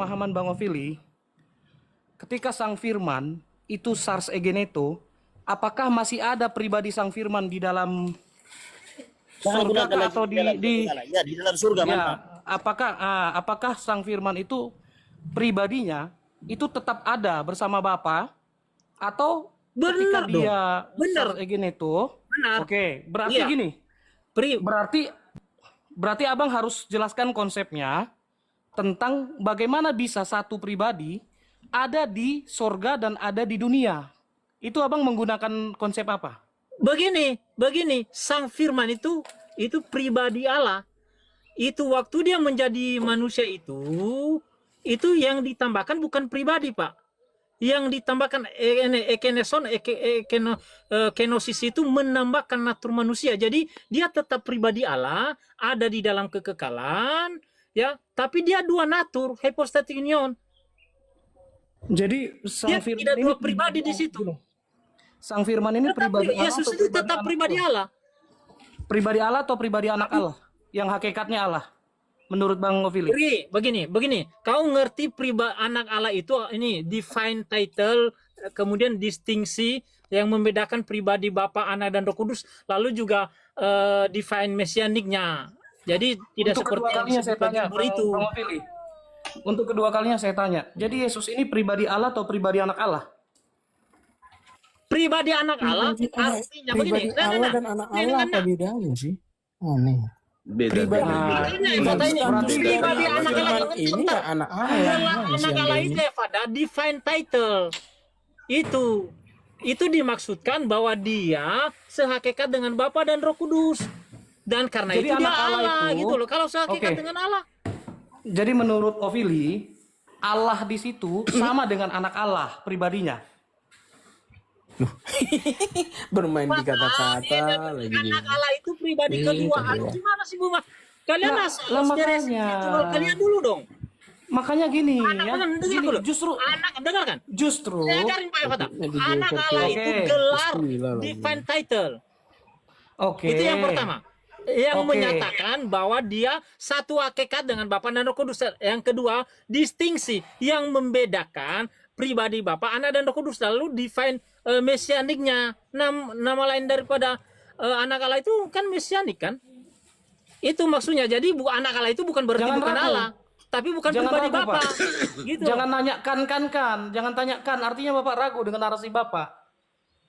pemahaman Bang Ovili, ketika Sang Firman itu Sars Egeneto, apakah masih ada pribadi Sang Firman di dalam surga atau ya, di dalam surga, ya, mantap. apakah Sang Firman itu pribadinya itu tetap ada bersama Bapa atau ketika Benar dong. dia Benar. Sars Egeneto? Benar. Oke, berarti Iya. gini. Berarti Abang harus jelaskan konsepnya tentang bagaimana bisa satu pribadi ada di sorga dan ada di dunia. Itu Abang menggunakan konsep apa? Begini, Sang Firman itu pribadi Allah. Itu waktu dia menjadi manusia itu yang ditambahkan bukan pribadi, Pak. Yang ditambahkan kenosis itu menambahkan natur manusia. Jadi dia tetap pribadi Allah, ada di dalam kekekalan, ya. Tapi dia dua natur, hypostatic union. Jadi Sang Dia Firman tidak ini dua pribadi di situ. Sang Firman ini pribadi Allah Yesus atau itu pribadi tetap anak pribadi Allah? Allah. Pribadi Allah atau pribadi anak Allah? Yang hakikatnya Allah. Menurut Bang Ovili. Begini. Kau ngerti anak Allah itu ini divine title, kemudian distingsi yang membedakan pribadi Bapa, Anak dan Roh Kudus, lalu juga divine messianiknya. Jadi tidak Untuk seperti kedua kalinya saya tanya itu. Bang Ovili. Untuk kedua kalinya saya tanya. Jadi Yesus ini pribadi Allah atau pribadi anak Allah? Pribadi anak Allah artinya begini. Pribadi Allah dan anak Allah apa bedanya sih? Aneh. Beda. Pribadi Pribadi anak Allah ini ya anak Allah. Anak Allah itu pada divine title. Itu dimaksudkan bahwa dia sehakikat dengan Bapa dan Roh Kudus. Dan karena Jadi itu dia anak Allah Allah itu- gitu loh. Kalau sehakikat Oke. dengan Allah. Jadi menurut Ovili, Allah di situ sama dengan anak Allah pribadinya. Bermain di kata-kata lagi. Anak Allah itu pribadi kedua. Aduh, gimana sih Bunga? Kalian Lah, harus lah beres makanya. spiritual kalian dulu dong. Makanya gini Anak ya. benar, dengar Gini, dulu. justru Dengarkan. justru Saya ajarin Pak Fata. Nanti Anak joker Allah tuh. itu Oke. gelar Bismillah lagi. divine title. oke. Itu yang pertama. Yang Oke. menyatakan bahwa dia satu hakikat dengan Bapa dan Roh Kudus. Yang kedua, distingsi yang membedakan pribadi Bapa, Anak dan Roh Kudus. Lalu divine messianiknya. Nama lain daripada anak Allah itu kan messianik kan? Itu maksudnya. Jadi anak Allah itu bukan berarti Jangan bukan ragu. Allah, tapi bukan Jangan pribadi ragu, Bapa. Pak. Gitu. Jangan nanya kan. Jangan tanyakan. Artinya Bapak ragu dengan narasi Bapak.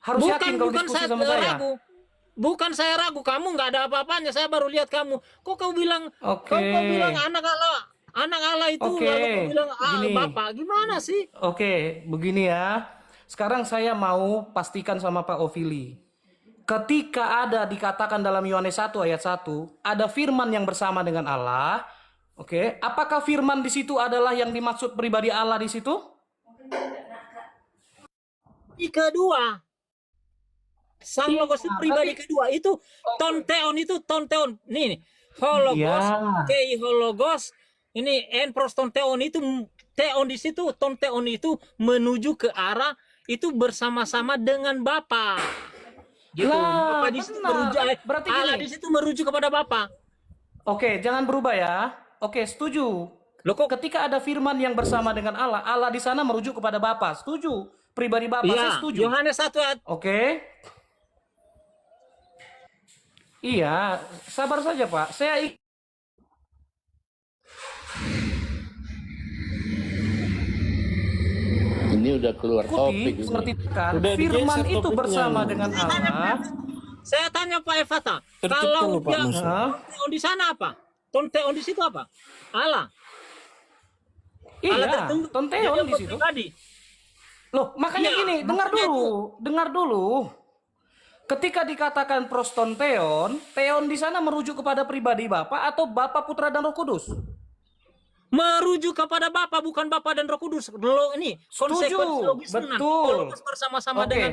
Harus yakin kalau diskusi sama saya. ragu. Bukan saya ragu, kamu nggak ada apa-apanya. Saya baru lihat kamu. Kok kau bilang, Oke. kau bilang anak Allah itu, Oke, lalu kau bilang gini. Bapak. Gimana sih? Oke, begini ya. Sekarang saya mau pastikan sama Pak Ovili. Ketika ada dikatakan dalam Yohanes 1 ayat 1, ada firman yang bersama dengan Allah. Oke, apakah firman di situ adalah yang dimaksud pribadi Allah di situ? Di kedua, Sang Logos itu pribadi kedua. Itu tonteon. Nih. Hologos, Iya. kei hologos. Ini en pros tonteon itu, teon di situ, tonteon itu menuju ke arah itu bersama-sama dengan Bapa. Gitu. Lah, Bapa di situ benar. merujuk, Berarti Allah gini. di situ merujuk kepada Bapa. Oke, jangan berubah ya. Oke, setuju. Loh kok Ketika ada firman yang bersama dengan Allah, Allah di sana merujuk kepada Bapa. Setuju. Pribadi Bapa, saya iya, setuju. Yohanes 1 ayat Oke. Iya, sabar saja Pak. Ini udah keluar topik ikuti ini. seperti kan Udah firman digeser itu topiknya bersama ini. dengan Allah. Saya tanya Pak Evata, Tertib kalau dulu, Pak dia Masud. Hah? tonteon di sana apa? Tonteon di situ apa? Allah. Iya, tertentu. tonteon Dia di situ. pribadi. Loh, makanya Iya, gini, dengar maksudnya dulu. Ketika dikatakan prostonteon, teon di sana merujuk kepada pribadi Bapa atau Bapa, Putra dan Roh Kudus? Merujuk kepada Bapa, bukan Bapa dan Roh Kudus. Lo ini konsekuensi logis betul. bersama-sama Oke. dengan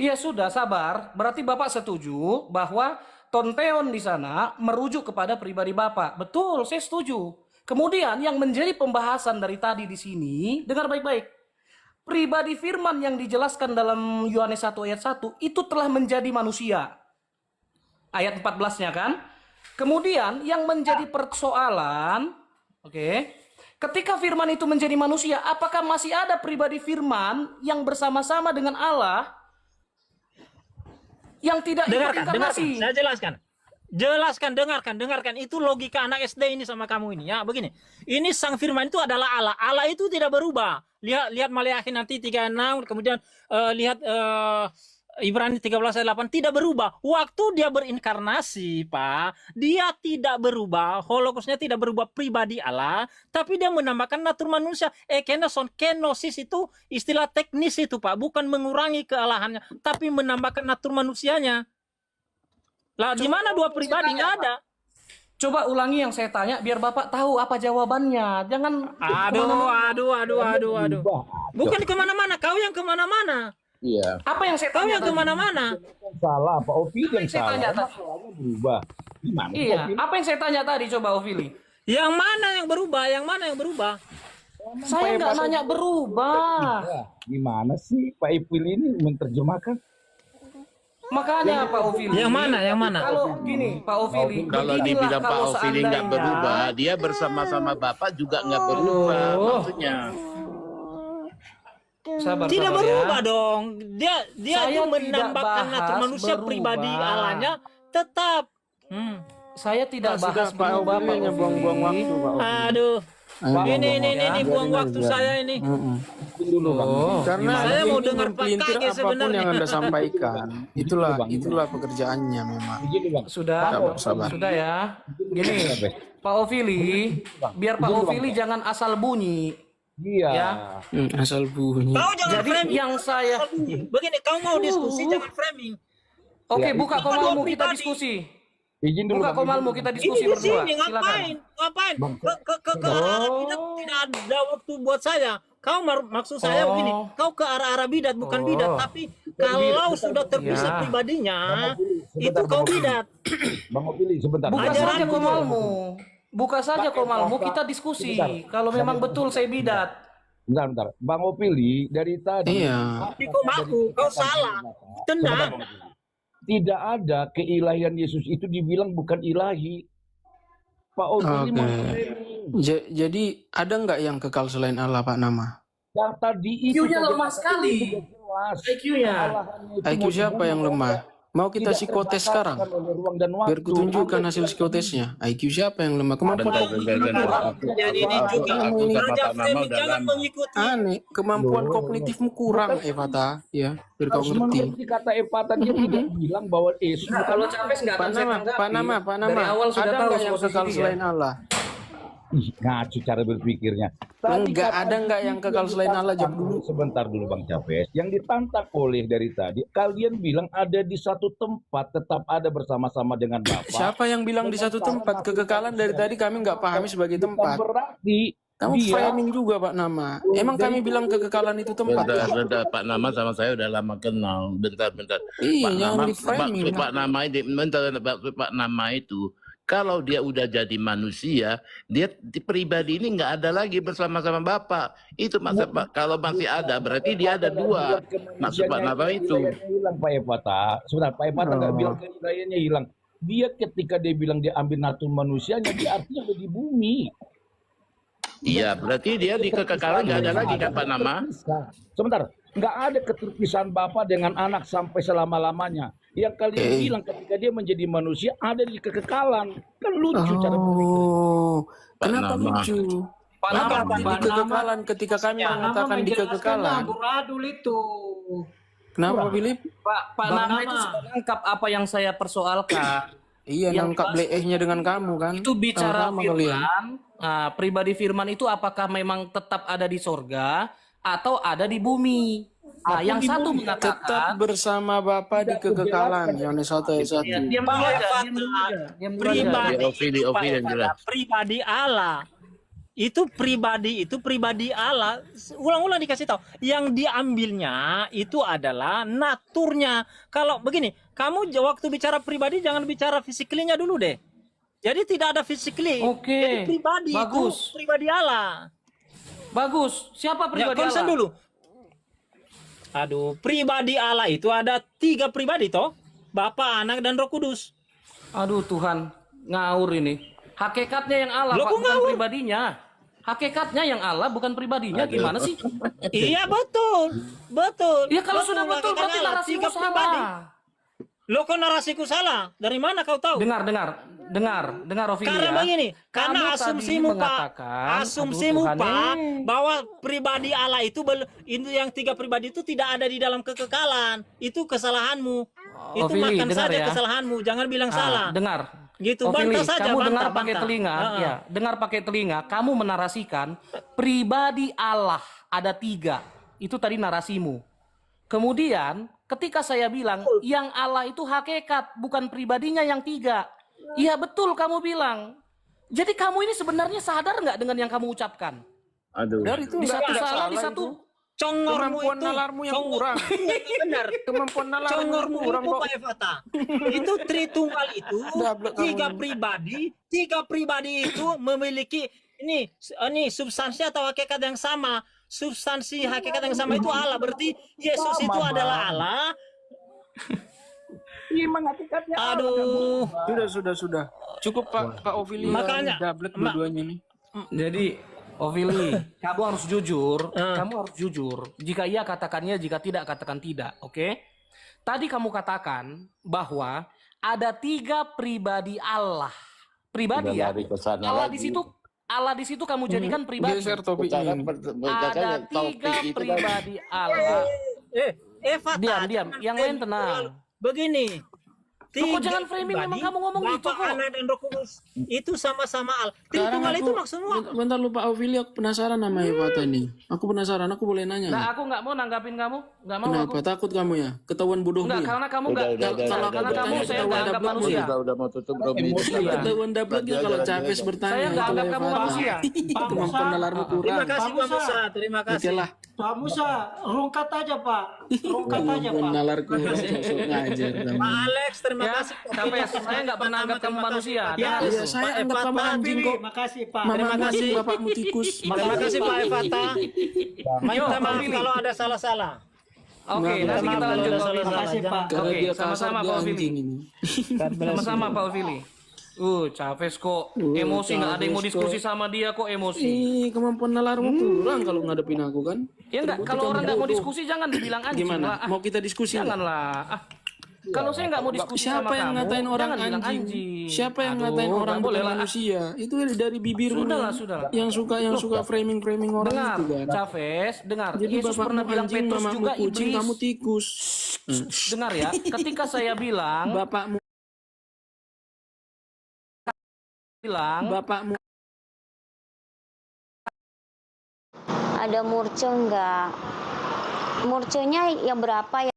Iya sudah, sabar. Berarti Bapak setuju bahwa tonteon di sana merujuk kepada pribadi Bapak. Betul, saya setuju. Kemudian yang menjadi pembahasan dari tadi di sini, dengar baik-baik. Pribadi firman yang dijelaskan dalam Yohanes 1 ayat 1 itu telah menjadi manusia. Ayat 14-nya kan? Kemudian yang menjadi persoalan, oke. Ketika firman itu menjadi manusia, apakah masih ada pribadi firman yang bersama-sama dengan Allah yang tidak ikut Dengarkan, inkarnasi? saya dengarkan. Itu logika anak SD ini sama kamu ini ya. Begini, ini sang firman itu adalah Allah. Allah itu tidak berubah. Lihat Maleakhi nanti 36, kemudian lihat Ibrani 13 ayat 8, tidak berubah. Waktu dia berinkarnasi, Pak, dia tidak berubah. Holocaustnya tidak berubah pribadi Allah, tapi dia menambahkan natur manusia. Kenosis itu istilah teknis itu, Pak, bukan mengurangi kealahannya, tapi menambahkan natur manusianya. Lah, di mana dua pribadi? Nggak ada. Coba ulangi yang saya tanya biar Bapak tahu apa jawabannya. Jangan Aduh. Bukan kemana-mana, kau yang kemana-mana. Iya. apa yang saya Kau tanya yang tadi? kemana-mana. Salah, Pak Ovi yang Saya salah. tanya Emang tadi. salahnya berubah. Gimana? Iya, apa yang saya tanya tadi coba Ovili? Yang mana yang berubah? Yang mana yang berubah? Saya nggak nanya berubah. Ya, gimana sih Pak Ipil ini menerjemahkan? Makanya Pak Ovili. Yang mana? Yang mana? Kalau gini Pak Ovili, Kalau beginilah dibilang Pak kalau Ovili nggak seandainya- berubah, dia bersama-sama Bapak juga nggak berubah. Maksudnya. Sabar, Tidak sabar berubah ya. dong. Dia Saya itu tidak menambahkan bahas natur manusia berubah. pribadi Allahnya tetap. Saya tidak Sudah bahas Pak berubah Ovi Pak hanya buang-buang Ovili. waktu Pak Ovi. Aduh. Ayo, Ini buang waktu saya ini. Dulu Bang. Karena Saya mau ini dengar Pak mempelintir Kage apapun sebenarnya. yang Anda sampaikan. Itulah pekerjaannya memang. Begini Bang. Sudah, Sabar. sudah ya. Gini, Pak Ovili, biar Pak Ovili jangan asal bunyi. Iya. Ya. Asal bunyi. Kau jangan Jadi framing. yang saya, Begini, kau mau diskusi jangan framing. oke Ya, buka itu komalmu dua kita pribadi. diskusi. Izin dulu Buka Bang. komalmu kita Ini diskusi di berdua. sini Silakan. ngapain? Ke arah bidat tidak ada waktu buat saya. Kau maksud saya Oh. begini, kau ke arah bidat bukan bidat, tapi kalau sudah terpisah Ya. pribadinya, Sebentar, itu kau Bang Opili. bidat. Bang Opili sebentar. Buka Ajaran saja dulu. komalmu. Buka saja komalmu kita diskusi. Kalau memang betul saya bidat. Bentar. Bang Opili dari tadi. Iya. Tapi kau ngaku, kau salah. Tenang. Tidak ada keilahian Yesus itu dibilang bukan ilahi. Pak Opili Oke. mengklaim Jadi ada nggak yang kekal selain Allah Pak Nama? yang tadi itu IQ-nya lemah sekali. jelas. IQ-nya. Kesalahannya itu IQ mau siapa yang dibunuh. lemah? Mau kita Tidak psikotes terbataskan sekarang? oleh ruang dan waktu. Biar kutunjukkan hasil psikotesnya. IQ siapa yang lemah? Kemampuan Bentar. Jadi ini juga Aku sama raja Pak Nama framing udah jangan lama. mengikuti. aneh. Kemampuan kognitifmu kurang, Evata. Ya, biar kau Harus ngerti. mengerti kata Epatan dia tidak bilang bahwa Yesus Nah, kalau capek nggak akan saya tanggapi. Pak Nama. Dari awal sudah Ada tahu nggak yang posisi kekal dia. selain Allah? ngacu cara berpikirnya. Enggak, ada nggak yang kekal selain Allah? Jawab dulu. Sebentar dulu Bang Capes. Yang ditantang oleh dari tadi, kalian bilang ada di satu tempat tetap ada bersama-sama dengan Bapa. Siapa yang bilang di satu tempat? Kekekalan dari tadi kami nggak pahami sebagai Bukan tempat. berarti Kamu dia framing juga Pak Nama. Emang kami bilang kekekalan itu tempat? Bentar, Pak Nama sama saya udah lama kenal. Bentar. Iya, Pak jangan Nama, di framing. Pak Nama Pak Nama itu, kalau dia udah jadi manusia, dia pribadi ini nggak ada lagi bersama-sama Bapak. Itu masa Pak, kalau masih ada, berarti dia ada dua. Maksud Pak Nama itu. hilang Pak Epata. Sebentar, Pak Epata nggak bilang keilahiannya hilang. Dia ketika dia bilang dia ambil natur manusianya, dia artinya ada di bumi. Iya, berarti dia di kekekalan nggak ada lagi kan Pak Nama? Sebentar, nggak ada keterpisahan Bapa dengan anak sampai selama-lamanya. Yang kalian bilang ketika dia menjadi manusia ada di kekekalan. Kan lucu cara berpikir. Oh, kenapa Nama. lucu? Pak Kenapa Nama, di Pak kekekalan ketika kami mengatakan di kekekalan? Amburadul itu. Kenapa Philip? Pak Nama itu sudah lengkap apa yang saya persoalkan. Iya, Yang nangkap bleehnya dengan kamu kan? Itu bicara Sama-sama kalian. firman. Nah, pribadi firman itu apakah memang tetap ada di sorga atau ada di bumi? Nah, yang satu Tetap mengatakan bersama Bapa di kekekalan. Yohanes 1 ayat 1. diam dulu aja, diam dulu aja, diam dulu aja. Pribadi Ya, Opili yang jelas. pribadi Allah. Itu pribadi Allah. Ulang-ulang dikasih tahu. Yang diambilnya itu adalah naturnya. Kalau begini, kamu waktu bicara pribadi jangan bicara fisiklinya dulu deh. Jadi tidak ada fisikly. Oke, Jadi pribadi bagus. itu pribadi Allah. Bagus. Siapa Ya, pribadi konsen Allah? dulu. Aduh, pribadi Allah itu ada 3 pribadi toh. Bapa, Anak, dan Roh Kudus. Aduh Tuhan, ngawur ini. Hakikatnya yang Allah, Loh, Pak, kok bukan ngawur? pribadinya. Hakikatnya yang Allah, bukan pribadinya. Gimana sih? Iya betul, betul. Ya kalau sudah betul berarti Allah, narasimu tiga pribadi. salah. Lo kok narasiku salah? Dari mana kau tahu? Dengar Ophelia. Karena begini, karena Kamu tadi asumsimu Pak, mengatakan, asumsimu aduh, Pak, Tuhan, bahwa pribadi Allah itu itu yang tiga pribadi itu tidak ada di dalam kekekalan. Itu kesalahanmu. Itu Ophelia, makan dengar saja ya. kesalahanmu, jangan bilang Ah, salah. dengar. Gitu, Ophelia, bantah saja, kamu dengar bantah, pakai bantah. telinga, Heeh. ya, dengar pakai telinga. Kamu menarasikan pribadi Allah ada 3. Itu tadi narasimu. Kemudian ketika saya bilang yang Allah itu hakikat, bukan pribadinya yang 3. Iya betul kamu bilang. Jadi kamu ini sebenarnya sadar nggak dengan yang kamu ucapkan? Aduh. Dari itu Di nggak satu nggak salah, di salah satu itu. Congormu Kemampuan itu, nalarmu yang kurang. Benar. Kemampuan nalarmu yang Congormu kurang itu kok. Pak Evata. Itu Tritunggal itu Dablek kamu tiga pribadi itu memiliki ini substansi atau hakikat yang sama. Substansi hakikat yang sama itu Allah. Berarti Yesus itu adalah Allah. Iman hakikatnya Allah. Aduh. Sudah. Cukup Pak Ophelia. Makanya, Dablek dua-duanya nih. Jadi Ophelia, kamu harus jujur. Kamu harus jujur. Jika iya katakannya, jika tidak katakan tidak. Oke? Tadi kamu katakan bahwa ada 3 pribadi Allah. Pribadi ya. Dari kesana Allah lagi. di situ kamu jadikan pribadi. Geser topik Cara ini. Ada 3 pribadi Allah. Evata. Diam. Yang lain tenang. Begini. Loh, kok jangan framing, pribadi, memang kamu ngomong gitu Bapa, kok. Anak dan Roh Kudus itu sama-sama Allah. Sekarang Tritunggal aku, itu maksudnya apa? bentar lu Pak Ophelia, aku penasaran sama Evata nih. Aku penasaran, aku boleh nanya. Nah, aku nggak mau nanggapin kamu. Nggak mau Kenapa? aku. Takut kamu ya? Ketahuan bodohmu Nggak, ya? karena kamu Udah, nggak. udah, Karena udah, kamu udah, saya udah, nggak anggap udah, manusia. Udah mau tutup Robi. Iya. Ketahuan dablek ya kalau Chavez bertanya. Saya nggak itu anggap kamu Evata. manusia. Kemampuan nalarmu kurang. Terima kasih Pak Musa, terima Oke kasih. lah. Pak Musa, rungkat aja Pak. Rungkat aja Kemampuan Pak. nalar kurang. Sok ngajar. Pak Alex, terima Ya, kasih. sampai saya nggak pernah anggap kamu manusia. Ya, Dengar Iya, itu. saya Pak anggap kamu Evata. anjing kok. Makasih Pak. Mama Terima kasih. bapakmu tikus. Terima kasih Pak Evata. Minta maaf Ophelia. kalau ada salah-salah. Oke, nanti kita lanjut Kalau ada Ophelia. salah-salah, Makasih, jangan- Pak. Karena Oke, dia kasar, sama-sama dia Pak Ophelia. anjing ini. Sama-sama Pak Ophelia. Chavez kok emosi, nggak ada yang mau Chavez diskusi kok. sama dia kok emosi. Ih, kemampuan nalarmu kurang kalau ngadepin aku kan. Ya enggak, kalau orang nggak mau diskusi jangan dibilang anjing lah. Gimana? Ah, Mau kita diskusi nggak? janganlah. Kalau saya nggak mau diskusi sama Siapa yang kamu, ngatain orang jangan bilang anjing? Siapa yang Aduh, ngatain orang nggak boleh bukan lah. manusia? Itu dari bibirmu. Sudahlah. Yang suka framing orang Dengar, itu kan. Chavez, dengar. Jadi Yesus pernah bapakmu bilang anjing, Petrus mamamu juga kucing, iblis. kamu tikus. Dengar ya, ketika saya bilang Bapakmu Ada murce enggak? Murcenya yang berapa ya?